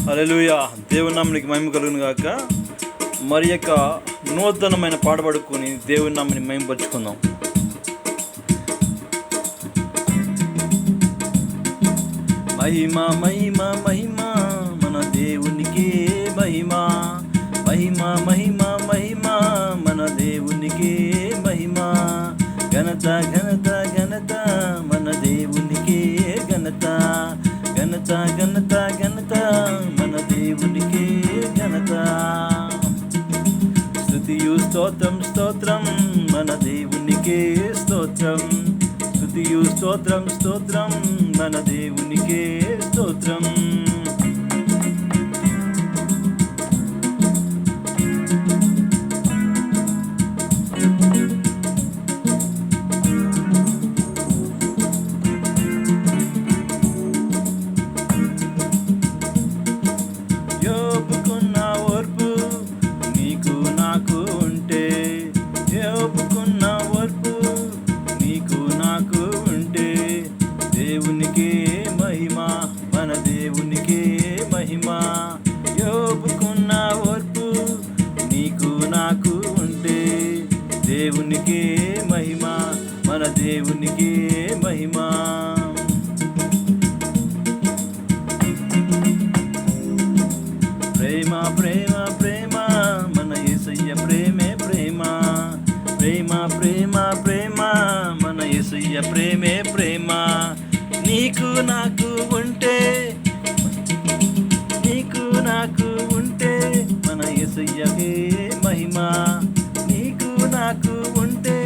హల్లెలూయా. దేవుని నామమునికి మహిమ కలుగును గాక. మరి యొక్క నూతనమైన పాట పాడుకొని దేవుని నామని మహిమపరుచుకుందాం. మహిమ మహిమ మహిమ మన దేవునికే మహిమ, మహిమ మహిమ మహిమ మన దేవునికే మహిమ, ఘనత ఘనత ఘనత మన దేవునికే ఘనత, ఘనత ఘనత ఘనత మన దేవునికే ఘనత. స్తుతియు స్తోత్రం స్తోత్రం మన దేవునికే స్తోత్రం, స్తుతియు స్తోత్రం స్తోత్రం మన దేవునికే స్తోత్రం. యోబుకున్న ఓర్పు నీకు నాకు ఉంటే, యోబుకున్న ఓర్పు నీకు నాకు ఉంటే, దేవునికే మహిమ మన దేవునికే మహిమ. యోబుకున్న ఓర్పు నీకు నాకు ఉంటే, దేవునికే మహిమ మన దేవునికే మహిమ. ప్రేమ ప్రేమ ప్రేమ మన యేసయ్య ప్రేమే ప్రేమ, ప్రేమ ప్రేమ ప్రేమ మన యేసయ్య ప్రేమే ప్రేమ. నీకు నాకు ఉంటే, నీకు నాకు ఉంటే మన యేసయ్యకే మహిమ, నీకు నాకు ఉంటే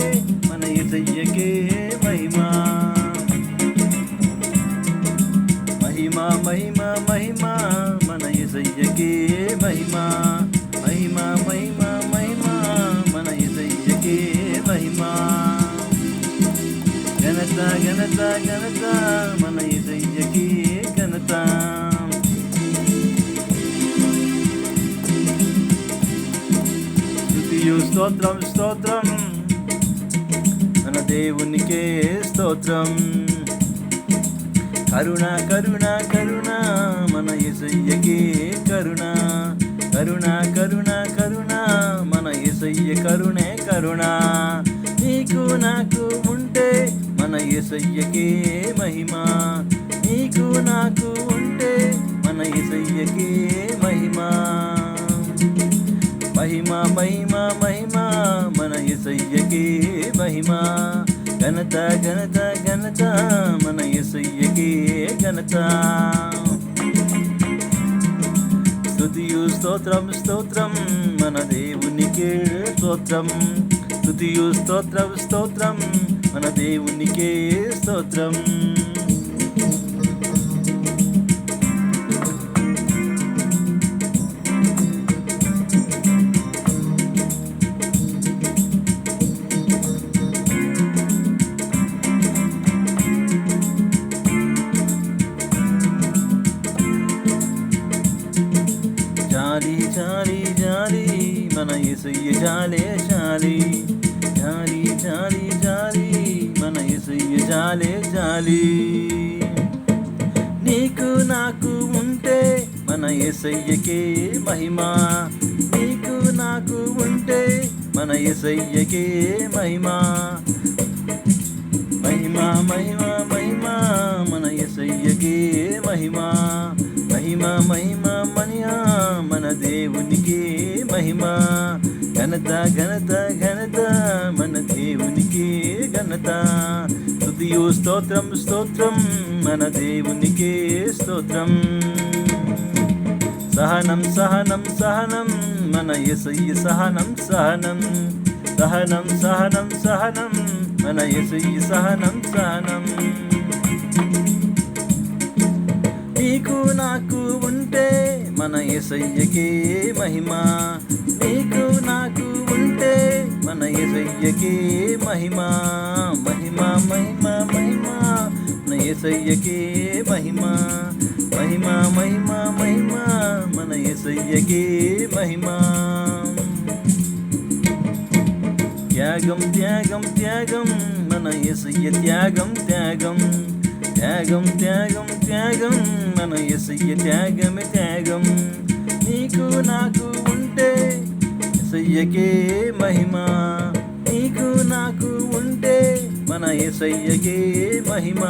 మన యేసయ్యకే మహిమ. మహిమ మహిమ మహిమ మన యేసయ్యకే మహిమ, మహిమ మహిమ మహిమ మన యేసయ్యకే మహిమ, ఘనత ఘనత ఘనత మన యేసయ్యకే ఘనత. స్తుతియు స్తోత్రం స్తోత్రం మన దేవునికే స్తోత్రం, కరుణ కరుణ కరుణ మన యేసయ్యకే కరుణ, కరుణ కరుణ కరుణ మన యేసయ్య కరుణే కరుణ. నీకు నాకు ఉంటే మన యేసయ్యకే మహిమ, నీకు నాకు ఉంటే మన యేసయ్యకే మహిమ, మహిమ మహిమ మహిమ మన యేసయ్యకే మహిమ, ఘనత ఘనత ఘనత మన యేసయ్యకే ఘనత. స్తుతియు స్తోత్రం స్తోత్రం మన దేవునికే స్తోత్రం, స్తుతియు స్తోత్రం స్తోత్రం మన దేవునికే స్తోత్రం. జాలి జాలి జాలి మన యేసయ్య జాలే జాలి, జాలి జాలి జాలి మన యేసయ్య జాలే జాలి. నీకు నాకు ఉంటే మన యేసయ్యకే మహిమ, నీకు నాకు ఉంటే మన యేసయ్యకే మహిమ, మహిమ మహిమ మహిమ మన యేసయ్యకే మహిమ, మహిమ మహిమ మనియా మన దేవునికే మహిమ, ఘనత ఘనత ఘనత మన దేవునికే ఘనత. స్తుతియు స్తోత్రం స్తోత్రం మన దేవునికే స్తోత్రం, సహనం సహనం సహనం మన యేసయ్య సహనం సహనం, సహనం సహనం సహనం మన యేసయ్య సహనం సహనం. నీకు నాకు ఉంటే మన యేసయ్యకే మహిమ, నీకు నాకు ఉంటే మన యేసయ్యకే మహిమ, మహిమ మహిమ మహిమ మన యేసయ్యకే మహిమ, మహిమ మహిమ మహిమ మన యేసయ్యకే మహిమ. త్యాగం త్యాగం త్యాగం మన యేసయ్య త్యాగం త్యాగం, త్యాగం త్యాగం త్యాగం మన యేసయ్య త్యాగమే త్యాగం. నీకు నాకు ఉంటే యేసయ్యకే మహిమ, నీకు నాకు ఉంటే మన యేసయ్యకే మహిమ.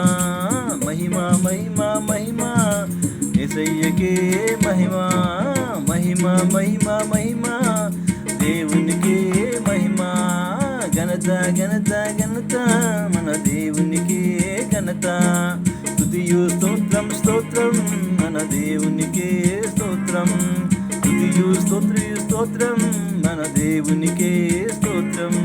మహిమ మహిమ మహిమ యేసయ్యకే మహిమ. మహిమ మహిమ మహిమ దేవునికే మహిమ. ఘనత ఘనత ఘనత మన దేవునికే ఘనత. స్తుతియు స్తోత్రం స్తోత్రం మన దేవునికే స్తోత్రం. స్తుతియు స్తోత్రయు స్తోత్రం మన దేవునికే స్తోత్రం.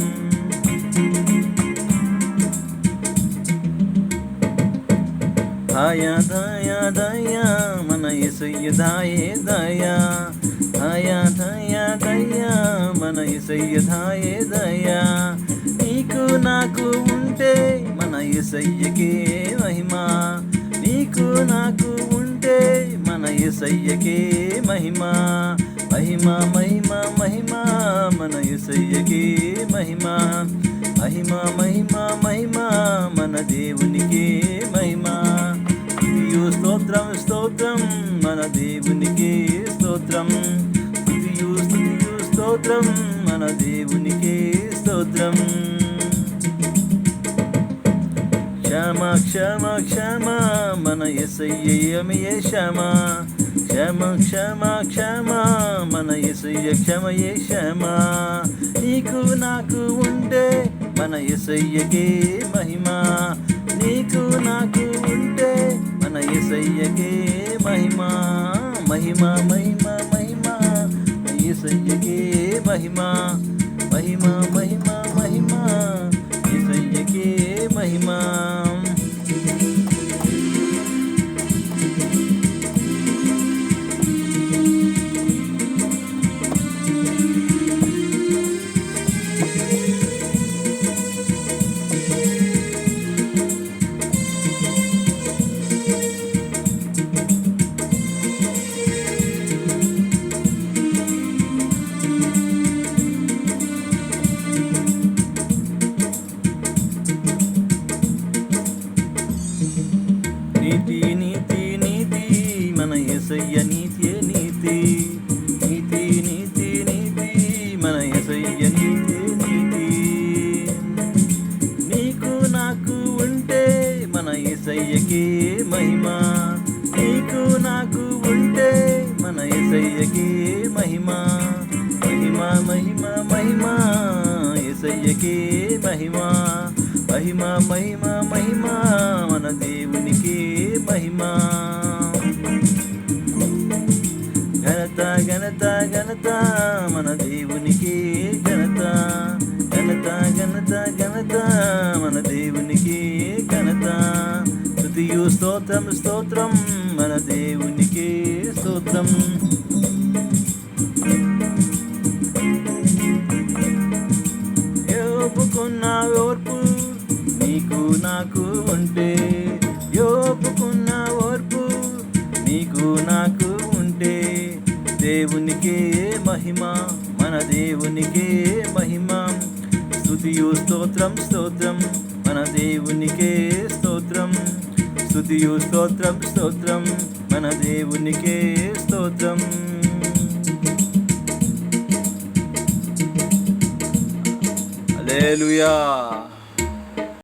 దయా దయా దయా మన యేసయ్య దాయే దయా. దయా దయా దయా మన యేసయ్య దాయే దయా. నీకు నాకు ఉంటే మన యేసయ్యకే మహిమ, నీకు నాకు ఉంటే మన యేసయ్యకే మహిమ. మహిమ మహిమ మహిమ మన యేసయ్యకే మహిమ. మహిమ మహిమ మహిమ మన దేవునికే మహిమ. స్తుతియు స్తోత్రం స్తోత్రం మన దేవునికే స్తోత్రం. స్తుతియు స్తుతియు స్తోత్రం మన దేవునికే స్తోత్రం. క్షమ క్షమ క్షమ మన యేసయ్యమే క్షమ. క్షమ క్షమ క్షమ మన యేసయ్య క్షమయే క్షమ. నీకు నాకు ఉంటే మన యేసయ్యకే మహిమ, నీకు నాకు ఉంటే మన యేసయ్యకే మహిమ. మహిమ మహిమ మహిమ యేసయ్యకే మహిమ. మహిమ మహిమ మహిమ యేసయ్యకే మహిమ. నీతి నీతి నీతి మన యేసయ్య నీతియే నీతి. నీతి నీతి నీతి మన యేసయ్య నీతియే నీతి. నీకు నాకు ఉంటే మన యేసయ్యకే మహిమ, నీకు నాకు ఉంటే మన యేసయ్యకే మహిమ. మహిమ మహిమ మహిమ యేసయ్యకే మహిమ. మహిమ మహిమ మహిమ మన దేవునికే మహిమ. ఘనత ఘనత ఘనత మన దేవునికే ఘనత. ఘనత ఘనత ఘనత మన దేవునికే ఘనత. స్తుతియు స్తోత్రం స్తోత్రం మన దేవునికే స్తోత్రం. యోబుకున్న ఓర్పు నీకు నాకు ఉంటే, యోబుకున్న ఓర్పు నీకు నాకు ఉంటే దేవునికే మహిమ, మన దేవునికే మహిమ. స్తుతియు స్తోత్రం స్తోత్రం మన దేవునికే స్తోత్రం. స్తుతియు స్తోత్రం స్తోత్రం మన దేవునికే స్తోత్రం. హల్లెలూయా.